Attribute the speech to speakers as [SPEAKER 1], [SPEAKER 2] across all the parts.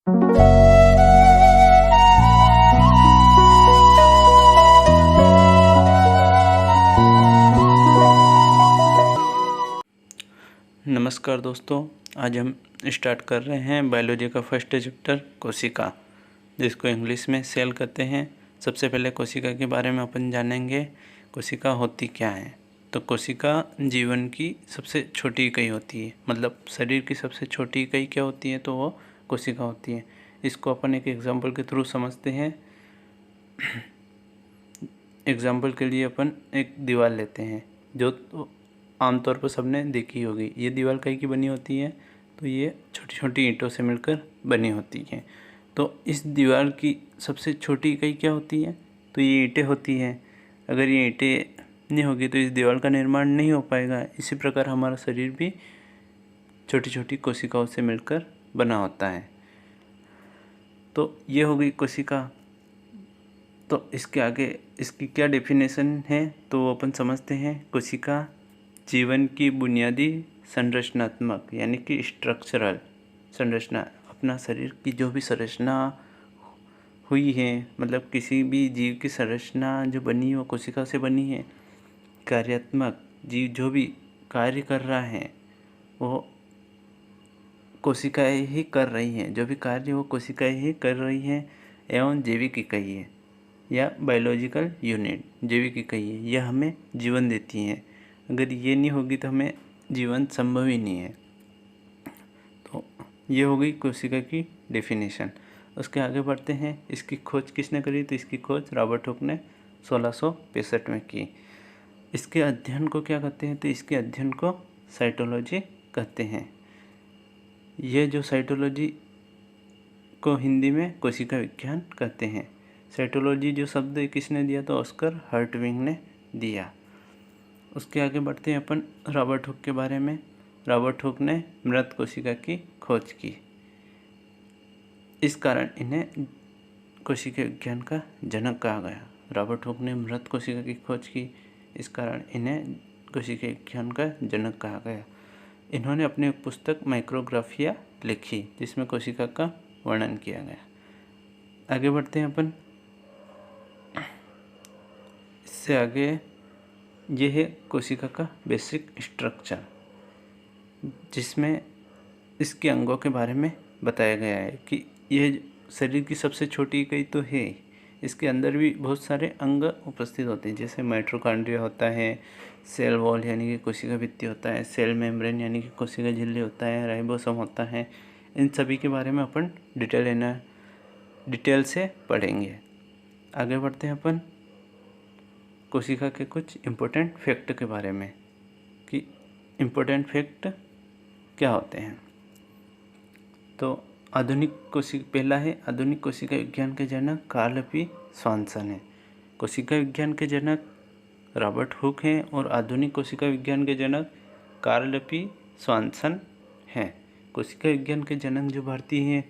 [SPEAKER 1] नमस्कार दोस्तों, आज हम स्टार्ट कर रहे हैं बायोलॉजी का फर्स्ट चैप्टर कोशिका, जिसको इंग्लिश में सेल कहते हैं। सबसे पहले कोशिका के बारे में अपन जानेंगे। कोशिका होती क्या है? तो कोशिका जीवन की सबसे छोटी इकाई होती है, मतलब शरीर की सबसे छोटी इकाई क्या होती है? तो वो कोशिका होती है। इसको अपन एक एग्जाम्पल के थ्रू समझते हैं। एग्जाम्पल के लिए अपन एक दीवार लेते हैं, जो आमतौर पर सबने देखी होगी। ये दीवार कई की बनी होती है, तो ये छोटी छोटी ईंटों से मिलकर बनी होती है। तो इस दीवार की सबसे छोटी इकाई क्या होती है? तो ये ईंटें होती हैं। अगर ये ईंटें नहीं होगी तो इस दीवार का निर्माण नहीं हो पाएगा। इसी प्रकार हमारा शरीर भी छोटी छोटी कोशिकाओं से मिलकर बना होता है। तो ये हो गई कोशिका। तो इसके आगे इसकी क्या डेफिनेशन है तो वो अपन समझते हैं। कोशिका जीवन की बुनियादी संरचनात्मक यानी कि स्ट्रक्चरल संरचना, अपना शरीर की जो भी संरचना हुई है, मतलब किसी भी जीव की संरचना जो बनी है वो कोशिका से बनी है। कार्यात्मक जीव जो भी कार्य कर रहा है वो कोशिकाएं ही कर रही हैं। जो भी कार्य वो कोशिकाएं ही कर रही हैं। एवं जैविक इकाई है या बायोलॉजिकल यूनिट, जैविक इकाई है, यह हमें जीवन देती हैं। अगर ये नहीं होगी तो हमें जीवन संभव ही नहीं है। तो ये हो गई कोशिका की डेफिनेशन। उसके आगे बढ़ते हैं। इसकी खोज किसने करी? तो इसकी खोज रॉबर्ट हुक ने 1665 में की। इसके अध्ययन को क्या कहते हैं? तो इसके अध्ययन को साइटोलॉजी कहते हैं। यह जो साइटोलॉजी को हिंदी में कोशिका विज्ञान कहते हैं। साइटोलॉजी जो शब्द किसने दिया? तो ऑस्कर हर्टविग ने दिया। उसके आगे बढ़ते हैं अपन रॉबर्ट हुक के बारे में। रॉबर्ट हुक ने मृत कोशिका की खोज की। इस कारण इन्हें कोशिका विज्ञान का जनक कहा गया। रॉबर्ट हुक ने मृत कोशिका की खोज की, इस कारण इन्हें कोशिका विज्ञान का जनक कहा गया। इन्होंने अपनी पुस्तक माइक्रोग्राफिया लिखी, जिसमें कोशिका का वर्णन किया गया। आगे बढ़ते हैं अपन। इससे आगे यह है कोशिका का बेसिक स्ट्रक्चर, जिसमें इसके अंगों के बारे में बताया गया है कि यह शरीर की सबसे छोटी इकाई तो है, इसके अंदर भी बहुत सारे अंग उपस्थित होते हैं। जैसे माइटोकॉन्ड्रिया होता है, सेल वॉल यानी कि कोशिका भित्ति होता है, सेल मेम्ब्रेन यानी कि कोशिका झिल्ली होता है, राइबोसोम होता है। इन सभी के बारे में अपन डिटेल से पढ़ेंगे। आगे बढ़ते हैं अपन कोशिका के कुछ इम्पोर्टेंट फैक्ट के बारे में कि इम्पोर्टेंट फैक्ट क्या होते हैं। तो पहला है आधुनिक कोशिका विज्ञान के जनक कार्ल पी स्वानसन है। कोशिका विज्ञान के जनक रॉबर्ट हुक हैं और आधुनिक कोशिका विज्ञान के जनक कार्ल पी स्वानसन हैं। कोशिका विज्ञान के जनक जो भारतीय हैं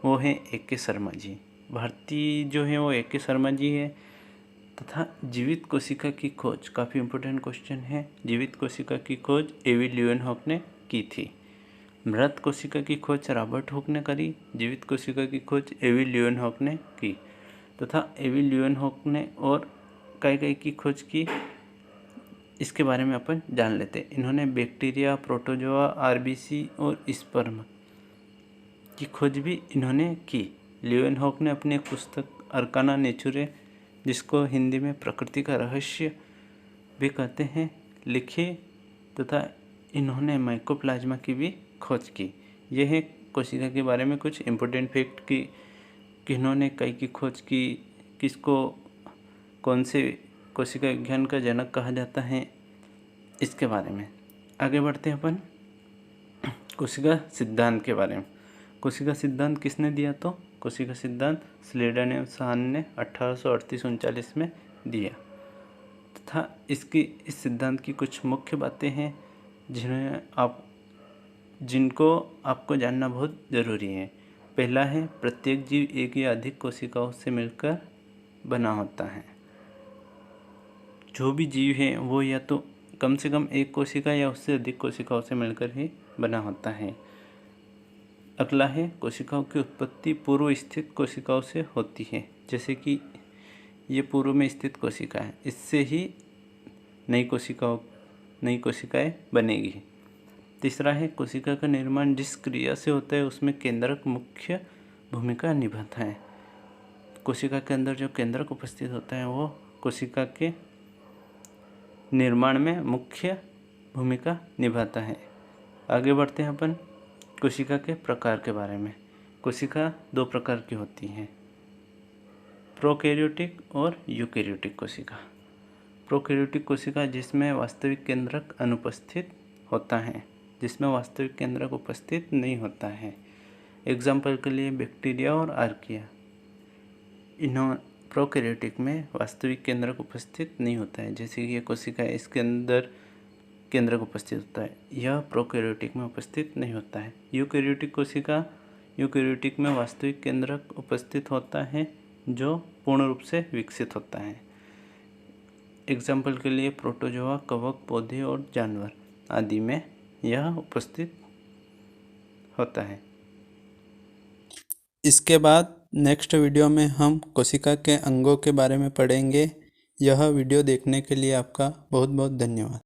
[SPEAKER 1] वो हैं A.K. शर्मा जी। भारतीय जो हैं वो A.K. शर्मा जी हैं। तथा जीवित कोशिका की खोज, काफ़ी इम्पोर्टेंट क्वेश्चन है। जीवित कोशिका की खोज A.V. ल्यूएनहॉक ने की थी। मृत कोशिका की खोज रॉबर्ट हुक ने करी। जीवित कोशिका की खोज A.V. ल्यूएनहॉक ने की। तथा A.V. ल्यूएनहॉक ने और कई की खोज की, इसके बारे में अपन जान लेते हैं। इन्होंने बैक्टीरिया, प्रोटोजोआ, आरबीसी और स्पर्म की खोज भी इन्होंने की। ल्यूएनहॉक ने अपनी एक पुस्तक अर्काना नेचुरे, जिसको हिंदी में प्रकृति का रहस्य भी कहते हैं, लिखी। तथा इन्होंने माइकोप्लाज्मा की भी खोज की। यह है कोशिका के बारे में कुछ इम्पोर्टेंट फैक्ट कि इन्होंने कई की खोज की, किसको कौन से कोशिका विज्ञान का जनक कहा जाता है, इसके बारे में। आगे बढ़ते हैं अपन कोशिका सिद्धांत के बारे में। कोशिका सिद्धांत किसने दिया? तो कोशिका सिद्धांत स्लेडन एवं साहन ने 1838-39 में दिया। तथा इस सिद्धांत की कुछ मुख्य बातें हैं जिनको आपको जानना बहुत ज़रूरी है। पहला है प्रत्येक जीव एक या अधिक कोशिकाओं से मिलकर बना होता है। जो भी जीव है वो या तो कम से कम एक कोशिका या उससे अधिक कोशिकाओं से मिलकर ही बना होता है। अगला है कोशिकाओं की उत्पत्ति पूर्व स्थित कोशिकाओं से होती है। जैसे कि ये पूर्व में स्थित कोशिका है, इससे ही नई कोशिकाएं बनेगी। तीसरा है कोशिका का निर्माण जिस क्रिया से होता है उसमें केंद्रक मुख्य भूमिका निभाता है। कोशिका के अंदर जो केंद्रक उपस्थित होता है वो कोशिका के निर्माण में मुख्य भूमिका निभाता है। आगे बढ़ते हैं अपन कोशिका के प्रकार के बारे में। कोशिका दो प्रकार की होती हैं, प्रोकैरियोटिक और यूकैरियोटिक कोशिका। प्रोकैरियोटिक कोशिका जिसमें वास्तविक केंद्रक अनुपस्थित होता है, जिसमें वास्तविक केंद्रक उपस्थित नहीं होता है। एग्जाम्पल के लिए बैक्टीरिया और आर्किया। प्रोकैरियोटिक में वास्तविक केंद्रक उपस्थित नहीं होता है। जैसे कि ये कोशिका है, इसके अंदर केंद्रक उपस्थित होता है, यह प्रोकैरियोटिक में उपस्थित नहीं होता है। यूकैरियोटिक में वास्तविक केंद्रक उपस्थित होता है जो पूर्ण रूप से विकसित होता है। एग्जाम्पल के लिए प्रोटोजोआ, कवक, पौधे और जानवर आदि में यह उपस्थित होता है।
[SPEAKER 2] इसके बाद नेक्स्ट वीडियो में हम कोशिका के अंगों के बारे में पढ़ेंगे। यह वीडियो देखने के लिए आपका बहुत बहुत धन्यवाद।